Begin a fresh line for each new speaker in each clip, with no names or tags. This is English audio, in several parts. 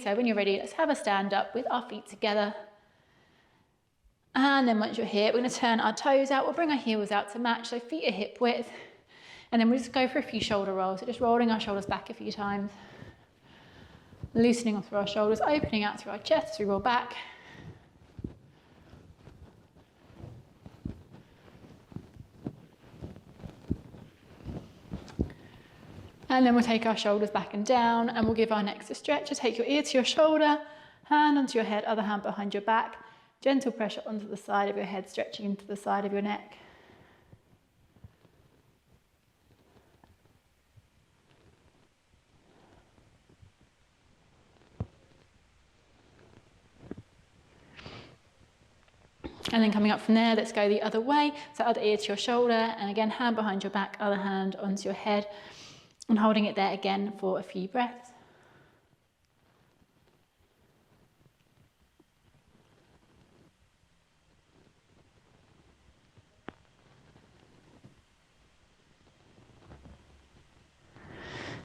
So when you're ready, let's have a stand up with our feet together. And then once you're here, we're going to turn our toes out. We'll bring our heels out to match, so feet are hip width. And then we'll just go for a few shoulder rolls. So just rolling our shoulders back a few times. Loosening off through our shoulders, opening out through our chest as we roll back. And then we'll take our shoulders back and down, and we'll give our necks a stretch. So take your ear to your shoulder, hand onto your head, other hand behind your back. Gentle pressure onto the side of your head, stretching into the side of your neck. And then coming up from there, let's go the other way. So other ear to your shoulder, and again, hand behind your back, other hand onto your head, and holding it there again for a few breaths.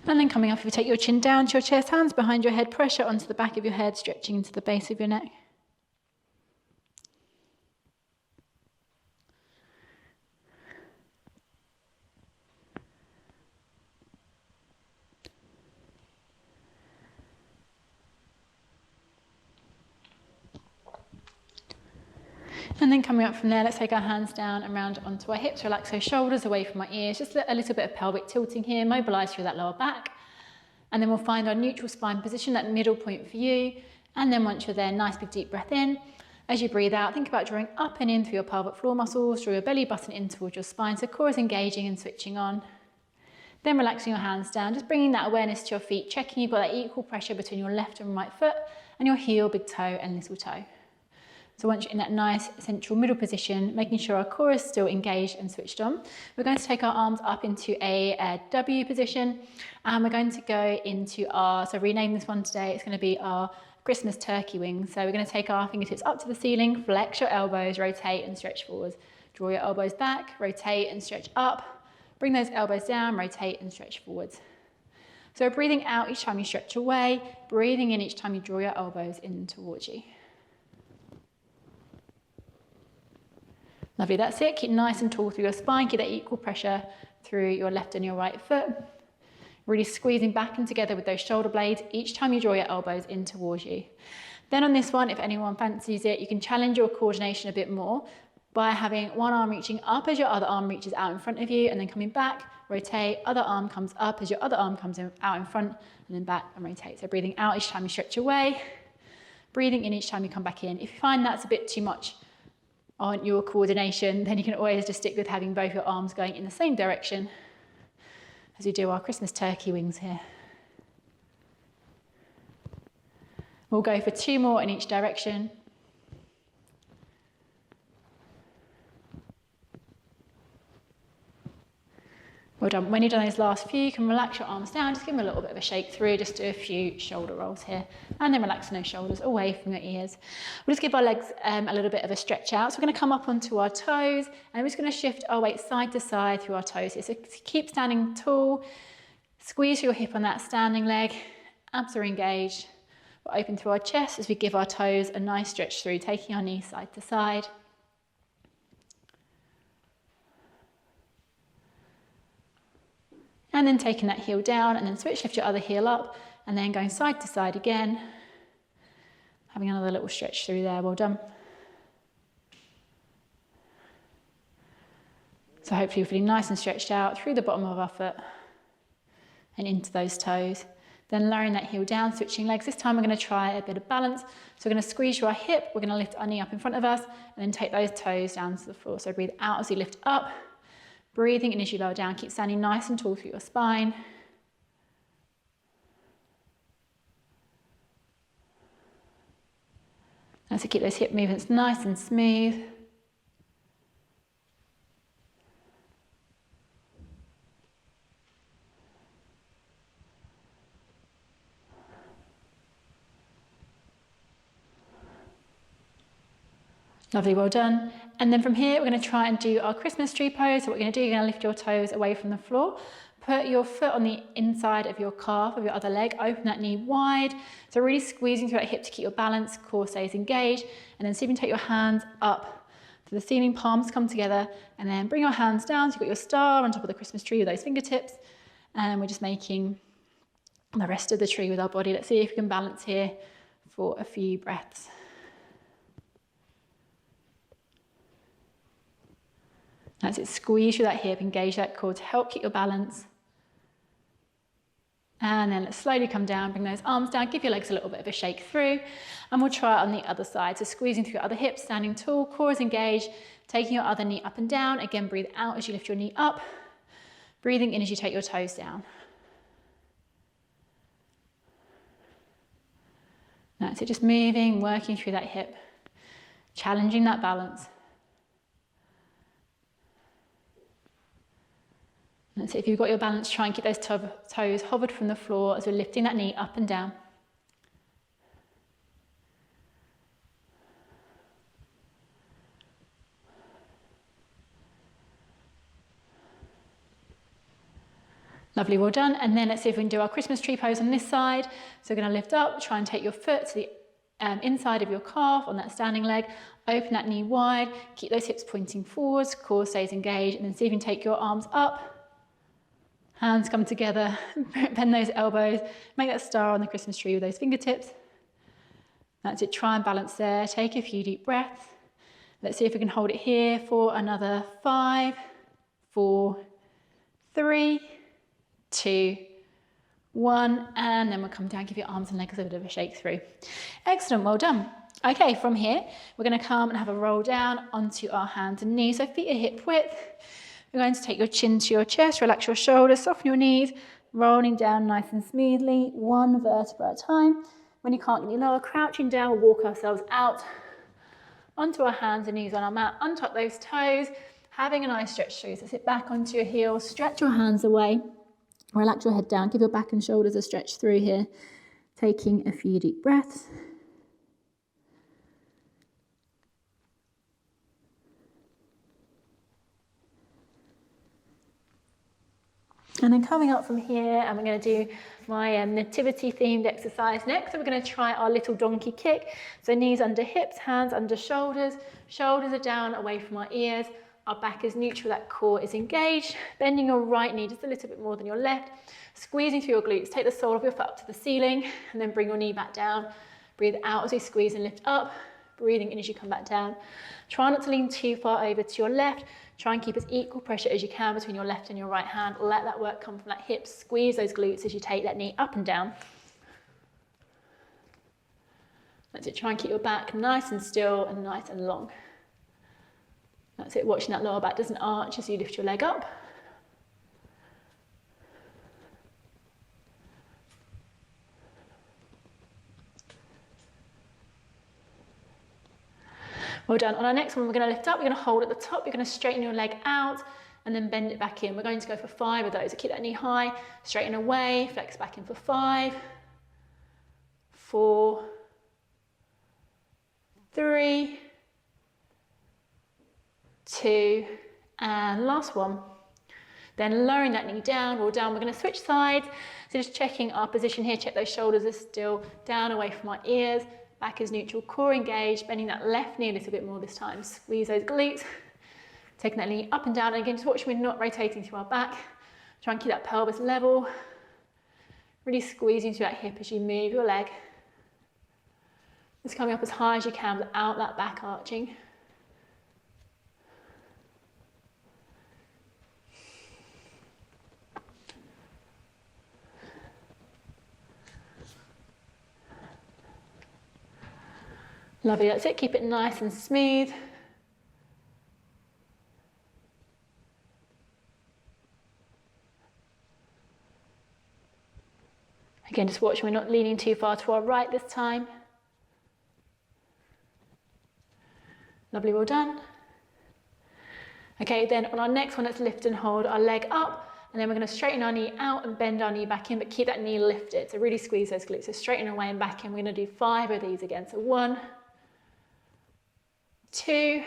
And then coming up, if you take your chin down to your chest, hands behind your head, pressure onto the back of your head, stretching into the base of your neck. And then coming up from there, let's take our hands down and round onto our hips. Relax those shoulders away from our ears. Just a little bit of pelvic tilting here. Mobilise through that lower back. And then we'll find our neutral spine position, that middle point for you. And then once you're there, nice big deep breath in. As you breathe out, think about drawing up and in through your pelvic floor muscles. Draw your belly button in towards your spine. So core is engaging and switching on. Then relaxing your hands down, just bringing that awareness to your feet, checking you've got that equal pressure between your left and right foot and your heel, big toe and little toe. So once you're in that nice central middle position, making sure our core is still engaged and switched on, we're going to take our arms up into a W position, and we're going to go into our, so rename this one today, it's going to be our Christmas turkey wings. So we're going to take our fingertips up to the ceiling, flex your elbows, rotate and stretch forwards. Draw your elbows back, rotate and stretch up. Bring those elbows down, rotate and stretch forwards. So breathing out each time you stretch away, breathing in each time you draw your elbows in towards you. Lovely, that's it. Keep nice and tall through your spine. Keep that equal pressure through your left and your right foot. Really squeezing back and together with those shoulder blades each time you draw your elbows in towards you. Then on this one, if anyone fancies it, you can challenge your coordination a bit more by having one arm reaching up as your other arm reaches out in front of you, and then coming back, rotate, other arm comes up as your other arm comes out in front, and then back and rotate. So breathing out each time you stretch away, breathing in each time you come back in. If you find that's a bit too much on your coordination, then you can always just stick with having both your arms going in the same direction as we do our Christmas turkey wings here. We'll go for 2 more in each direction. Well done. When you've done those last few, you can relax your arms down, just give them a little bit of a shake through, just do a few shoulder rolls here, and then relaxing those shoulders away from your ears. We'll just give our legs a little bit of a stretch out. So we're going to come up onto our toes, and we're just going to shift our weight side to side through our toes here. So keep standing tall, squeeze your hip on that standing leg, abs are engaged. We'll open through our chest as we give our toes a nice stretch through, taking our knees side to side. And then taking that heel down, and then switch, lift your other heel up, and then going side to side again. Having another little stretch through there, well done. So hopefully you're feeling nice and stretched out through the bottom of our foot and into those toes. Then lowering that heel down, switching legs. This time we're going to try a bit of balance. So we're going to squeeze through our hip, we're going to lift our knee up in front of us, and then take those toes down to the floor. So breathe out as you lift up. Breathing in as you lower down, keep standing nice and tall through your spine. And so keep those hip movements nice and smooth. Lovely, well done. And then from here, we're going to try and do our Christmas tree pose. So what we're going to do, you're going to lift your toes away from the floor, Put your foot on the inside of your calf, of your other leg, open that knee wide. So really squeezing through that hip to keep your balance, core stays engaged. And then see if you can take your hands up to the ceiling, palms come together, and then bring your hands down. So you've got your star on top of the Christmas tree with those fingertips. And we're just making the rest of the tree with our body. Let's see if we can balance here for a few breaths. That's it, squeeze through that hip, engage that core to help keep your balance. And then let's slowly come down, bring those arms down, give your legs a little bit of a shake through. And we'll try it on the other side. So squeezing through your other hip, standing tall, core is engaged, taking your other knee up and down. Again, breathe out as you lift your knee up. Breathing in as you take your toes down. That's it, just moving, working through that hip, challenging that balance. That's it, if you've got your balance, try and keep those toes hovered from the floor as we're lifting that knee up and down. Lovely, well done. And then let's see if we can do our Christmas tree pose on this side. So we're going to lift up, try and take your foot to the inside of your calf on that standing leg. Open that knee wide, keep those hips pointing forwards, core stays engaged, and then see if you can take your arms up. Hands come together, bend those elbows, make that star on the Christmas tree with those fingertips. That's it, try and balance there. Take a few deep breaths. Let's see if we can hold it here for another 5, 4, 3, 2, 1, and then we'll come down, give your arms and legs a bit of a shake through. Excellent, well done. Okay, from here, we're going to come and have a roll down onto our hands and knees. So feet are hip width. You're going to take your chin to your chest, relax your shoulders, soften your knees, rolling down nice and smoothly, one vertebra at a time. When you can't get any lower, crouching down, we'll walk ourselves out onto our hands and knees on our mat, untuck those toes, having a nice stretch through. So sit back onto your heels, stretch your hands away, relax your head down, give your back and shoulders a stretch through here, taking a few deep breaths. And then coming up from here, and we're going to do my nativity themed exercise next. So we're going to try our little donkey kick. So knees under hips, hands under shoulders. Shoulders are down away from our ears. Our back is neutral, that core is engaged. Bending your right knee just a little bit more than your left. Squeezing through your glutes. Take the sole of your foot up to the ceiling and then bring your knee back down. Breathe out as we squeeze and lift up. Breathing in as you come back down. Try not to lean too far over to your left. Try and keep as equal pressure as you can between your left and your right hand. Let that work come from that hip. Squeeze those glutes as you take that knee up and down. That's it. Try and keep your back nice and still and nice and long. That's it. Watching that lower back doesn't arch as you lift your leg up. Well done. On our next one, we're going to lift up, we're going to hold at the top, you're going to straighten your leg out and then bend it back in. We're going to go for 5 of those. So keep that knee high, straighten away, flex back in for 5, 4, 3, 2, and last one. Then lowering that knee down, roll down. We're going to switch sides. So just checking our position here, check those shoulders are still down away from our ears. Back is neutral, core engaged, bending that left knee a little bit more this time. Squeeze those glutes, taking that knee up and down. And again, just watch we're not rotating through our back. Try and keep that pelvis level. Really squeezing through that hip as you move your leg. Just coming up as high as you can without that back arching. Lovely, that's it. Keep it nice and smooth. Again, just watch we're not leaning too far to our right this time. Lovely, well done. Okay, then on our next one, let's lift and hold our leg up, and then we're going to straighten our knee out and bend our knee back in, but keep that knee lifted. So really squeeze those glutes. So straighten away and back in. We're going to do 5 of these again. So 1, 2,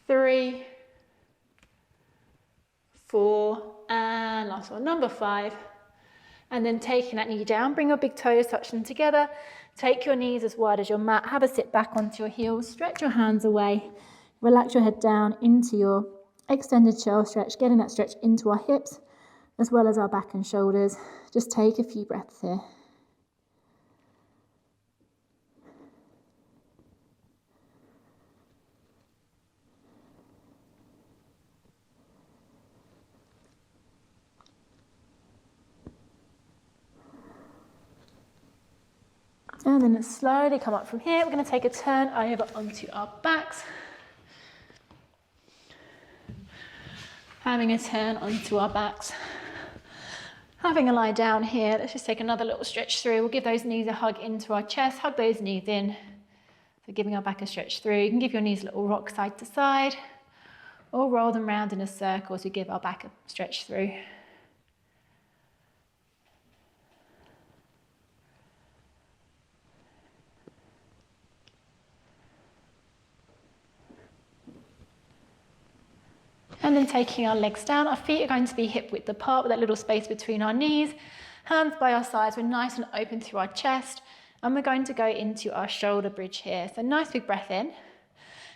3, 4, and last one, number 5. And then taking that knee down, bring your big toes, touch them together. Take your knees as wide as your mat. Have a sit back onto your heels. Stretch your hands away. Relax your head down into your extended shell stretch, getting that stretch into our hips as well as our back and shoulders. Just take a few breaths here. And then slowly come up from here. We're going to take a turn over onto our backs. Having a turn onto our backs. Having a lie down here, let's just take another little stretch through. We'll give those knees a hug into our chest, hug those knees in. So giving our back a stretch through. You can give your knees a little rock side to side, or roll them round in a circle as we give our back a stretch through. And then taking our legs down, our feet are going to be hip width apart with that little space between our knees. Hands by our sides, we're nice and open through our chest. And we're going to go into our shoulder bridge here. So nice big breath in.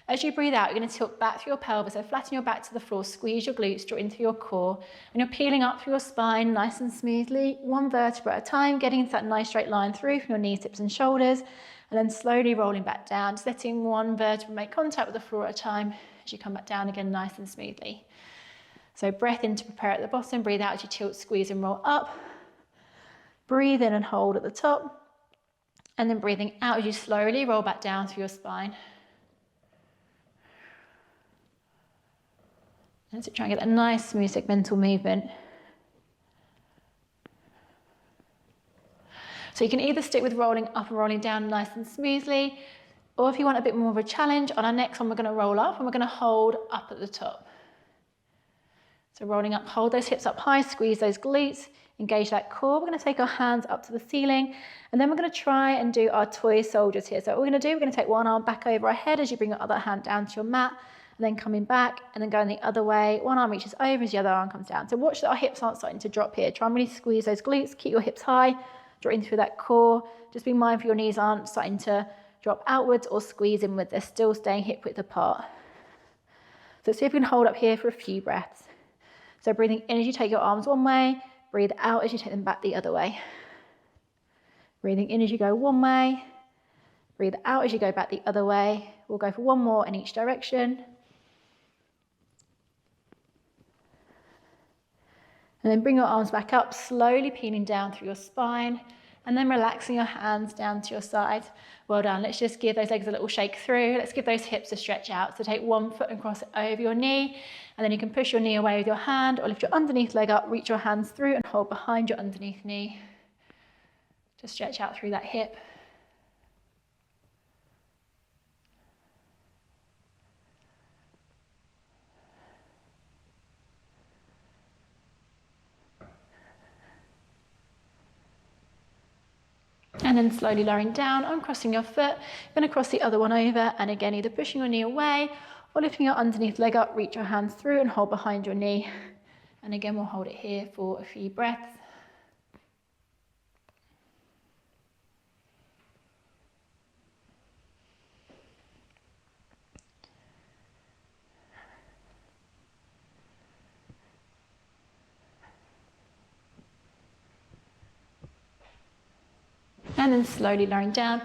As you breathe out, you're going to tilt back through your pelvis. So flatten your back to the floor, squeeze your glutes, draw into your core. And you're peeling up through your spine nice and smoothly, one vertebra at a time, getting into that nice straight line through from your knees, hips and shoulders. And then slowly rolling back down, just letting one vertebra make contact with the floor at a time as you come back down again nice and smoothly. So breath in to prepare at the bottom, breathe out as you tilt, squeeze and roll up. Breathe in and hold at the top. And then breathing out as you slowly roll back down through your spine. And so try and get a nice smooth segmental movement. So you can either stick with rolling up and rolling down nice and smoothly, or if you want a bit more of a challenge, on our next one we're going to roll up and we're going to hold up at the top. So rolling up, hold those hips up high, squeeze those glutes, engage that core. We're going to take our hands up to the ceiling, and then we're going to try and do our toy soldiers here. So what we're going to do, we're going to take one arm back over our head as you bring your other hand down to your mat, and then coming back, and then going the other way. One arm reaches over as the other arm comes down. So watch that our hips aren't starting to drop here. Try and really squeeze those glutes, keep your hips high, draw in through that core. Just be mindful your knees aren't starting to drop outwards or squeeze inward. They're still staying hip width apart. So see if we can hold up here for a few breaths. So breathing in as you take your arms one way, breathe out as you take them back the other way. Breathing in as you go one way, breathe out as you go back the other way. We'll go for one more in each direction. And then bring your arms back up, slowly peeling down through your spine, and then relaxing your hands down to your sides. Well done. Let's just give those legs a little shake through. Let's give those hips a stretch out. So take one foot and cross it over your knee, and then you can push your knee away with your hand, or lift your underneath leg up, reach your hands through and hold behind your underneath knee. Just stretch out through that hip. And then slowly lowering down, uncrossing your foot. You're going to cross the other one over, and again, either pushing your knee away or lifting your underneath leg up, reach your hands through and hold behind your knee. And again, we'll hold it here for a few breaths. And then slowly lowering down,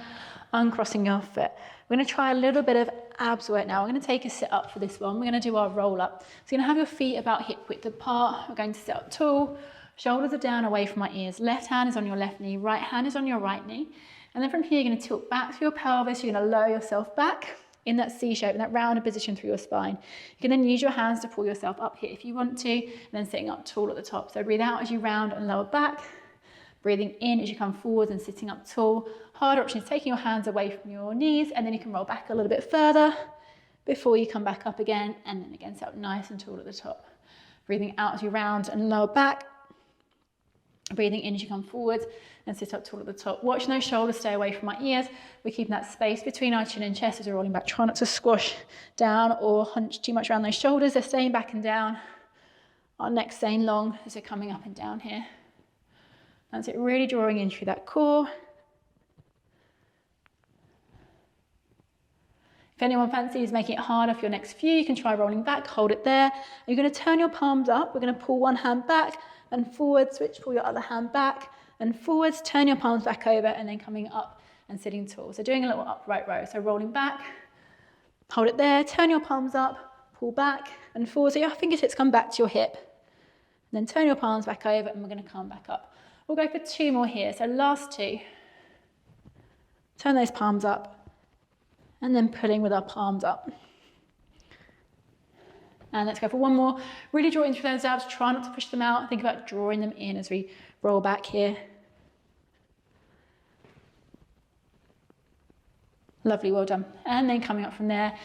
uncrossing your foot. We're going to try a little bit of abs work now. We're going to take a sit up for this one. We're going to do our roll up. So you're going to have your feet about hip width apart. We're going to sit up tall. Shoulders are down away from my ears. Left hand is on your left knee. Right hand is on your right knee. And then from here, you're going to tilt back through your pelvis. You're going to lower yourself back in that C shape, in that rounded position through your spine. You can then use your hands to pull yourself up here if you want to, and then sitting up tall at the top. So breathe out as you round and lower back. Breathing in as you come forward and sitting up tall. Harder option is taking your hands away from your knees, and then you can roll back a little bit further before you come back up again, and then again sit up nice and tall at the top. Breathing out as you round and lower back. Breathing in as you come forward and sit up tall at the top. Watching those shoulders stay away from my ears. We're keeping that space between our chin and chest as we're rolling back. Try not to squash down or hunch too much around those shoulders. They're staying back and down. Our neck staying long as we're coming up and down here. That's it, really drawing in through that core. If anyone fancies making it harder for your next few, you can try rolling back, hold it there. You're going to turn your palms up. We're going to pull one hand back and forward, switch, pull your other hand back and forwards, turn your palms back over, and then coming up and sitting tall. So doing a little upright row. So rolling back, hold it there, turn your palms up, pull back and forward. So your fingertips come back to your hip. And then turn your palms back over, and we're going to come back up. We'll go for 2 more here. So last 2. Turn those palms up. And then pulling with our palms up. And let's go for 1 more. Really draw in through those abs. Try not to push them out. Think about drawing them in as we roll back here. Lovely, well done. And then coming up from there,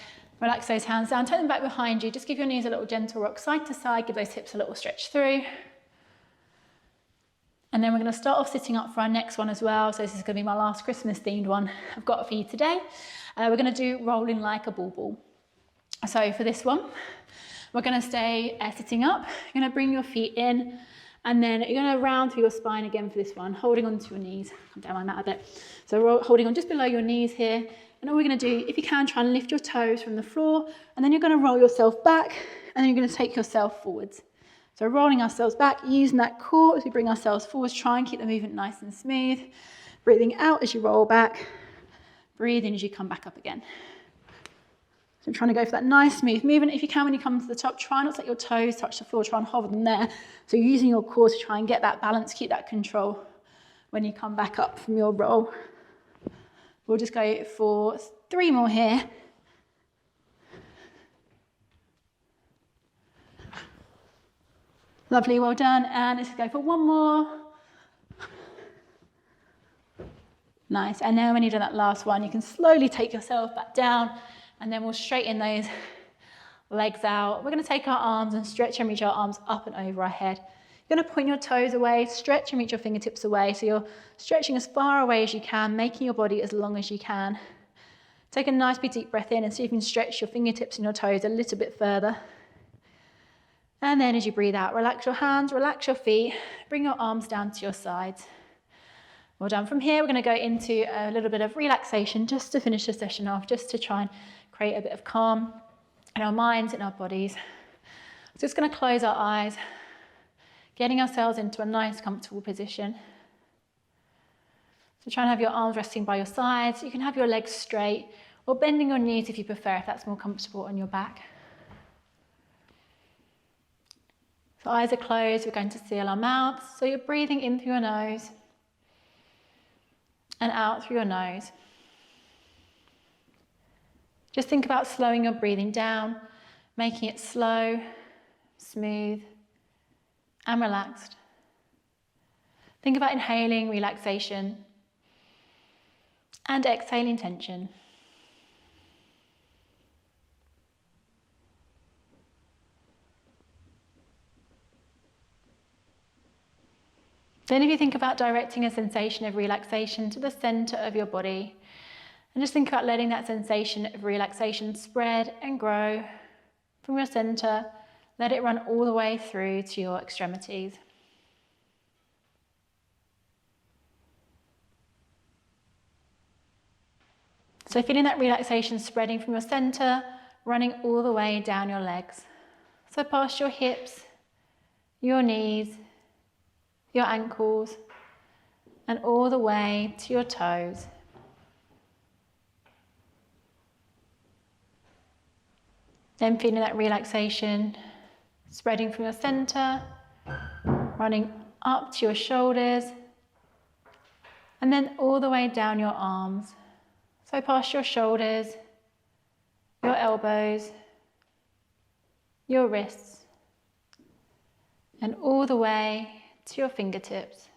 relax those hands down. Take them back behind you. Just give your knees a little gentle rock side to side. Give those hips a little stretch through. And then we're going to start off sitting up for our next one as well. So this is going to be my last Christmas themed one I've got for you today. We're going to do rolling like a ball. So for this one, we're going to stay sitting up. You're going to bring your feet in, and then you're going to round through your spine again for this one, holding onto your knees. Come down my mat a bit. So holding on just below your knees here. And all we're going to do, if you can, try and lift your toes from the floor, and then you're going to roll yourself back, and then you're going to take yourself forwards. So rolling ourselves back, using that core as we bring ourselves forwards. Try and keep the movement nice and smooth. Breathing out as you roll back. Breathe in as you come back up again. So I'm trying to go for that nice smooth movement. If you can, when you come to the top, try not to let your toes touch the floor. Try and hover them there. So you're using your core to try and get that balance, keep that control when you come back up from your roll. We'll just go for 3 more here. Lovely, well done. And let's go for 1 more. Nice. And then when you've done that last one, you can slowly take yourself back down, and then we'll straighten those legs out. We're going to take our arms and stretch and reach our arms up and over our head. You're going to point your toes away, stretch and reach your fingertips away. So you're stretching as far away as you can, making your body as long as you can. Take a nice big deep breath in and see if you can stretch your fingertips and your toes a little bit further. And then as you breathe out, relax your hands, relax your feet, bring your arms down to your sides. Well done. From here, we're going to go into a little bit of relaxation just to finish the session off, just to try and create a bit of calm in our minds and our bodies. So just going to close our eyes, getting ourselves into a nice, comfortable position. So try and have your arms resting by your sides. You can have your legs straight or bending your knees if you prefer, if that's more comfortable on your back. So eyes are closed. We're going to seal our mouths. So you're breathing in through your nose and out through your nose. Just think about slowing your breathing down, making it slow, smooth, and relaxed. Think about inhaling relaxation and exhaling tension. Then if you think about directing a sensation of relaxation to the center of your body, and just think about letting that sensation of relaxation spread and grow from your center. Let it run all the way through to your extremities. So feeling that relaxation spreading from your center, running all the way down your legs. So past your hips, your knees, your ankles, and all the way to your toes. Then feeling that relaxation spreading from your center, running up to your shoulders, and then all the way down your arms. So past your shoulders, your elbows, your wrists, and all the way to your fingertips.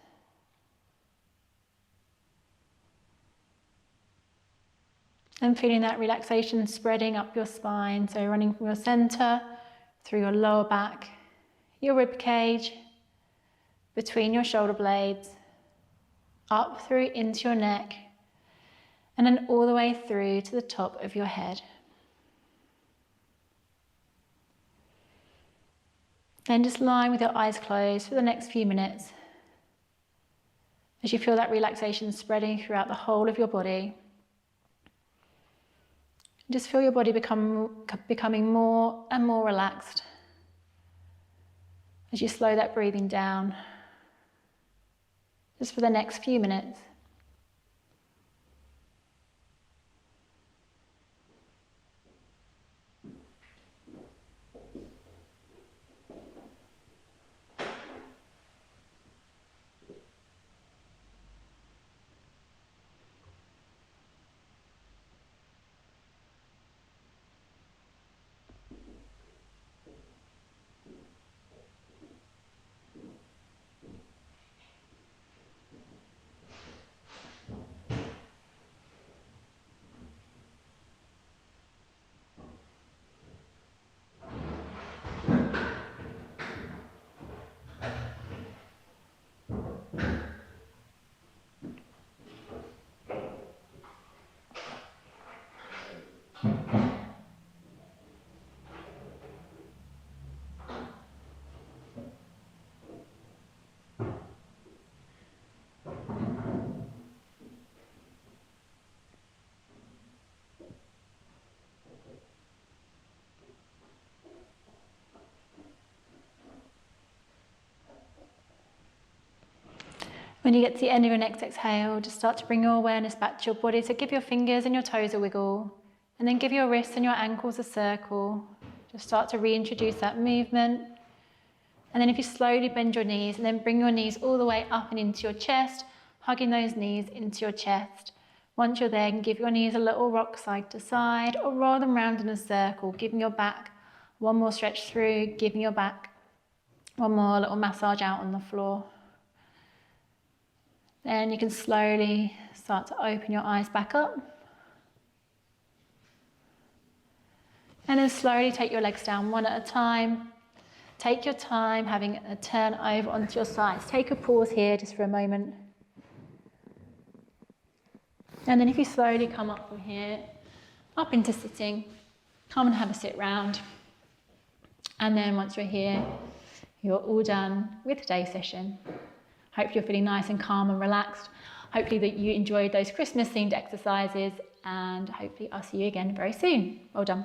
And feeling that relaxation spreading up your spine, so running from your center, through your lower back, your rib cage, between your shoulder blades, up through into your neck, and then all the way through to the top of your head. Then just lying with your eyes closed for the next few minutes as you feel that relaxation spreading throughout the whole of your body. Just feel your body becoming more and more relaxed as you slow that breathing down, just for the next few minutes. When you get to the end of your next exhale, just start to bring your awareness back to your body. So give your fingers and your toes a wiggle, and then give your wrists and your ankles a circle. Just start to reintroduce that movement. And then if you slowly bend your knees, and then bring your knees all the way up and into your chest, hugging those knees into your chest. Once you're there, you can give your knees a little rock side to side, or roll them round in a circle, giving your back one more stretch through, giving your back one more little massage out on the floor. Then you can slowly start to open your eyes back up. And then slowly take your legs down one at a time. Take your time having a turn over onto your sides. Take a pause here just for a moment. And then if you slowly come up from here, up into sitting, come and have a sit round. And then once you're here, you're all done with today's session. Hope you're feeling nice and calm and relaxed. Hopefully that you enjoyed those Christmas themed exercises, and hopefully I'll see you again very soon. Well done.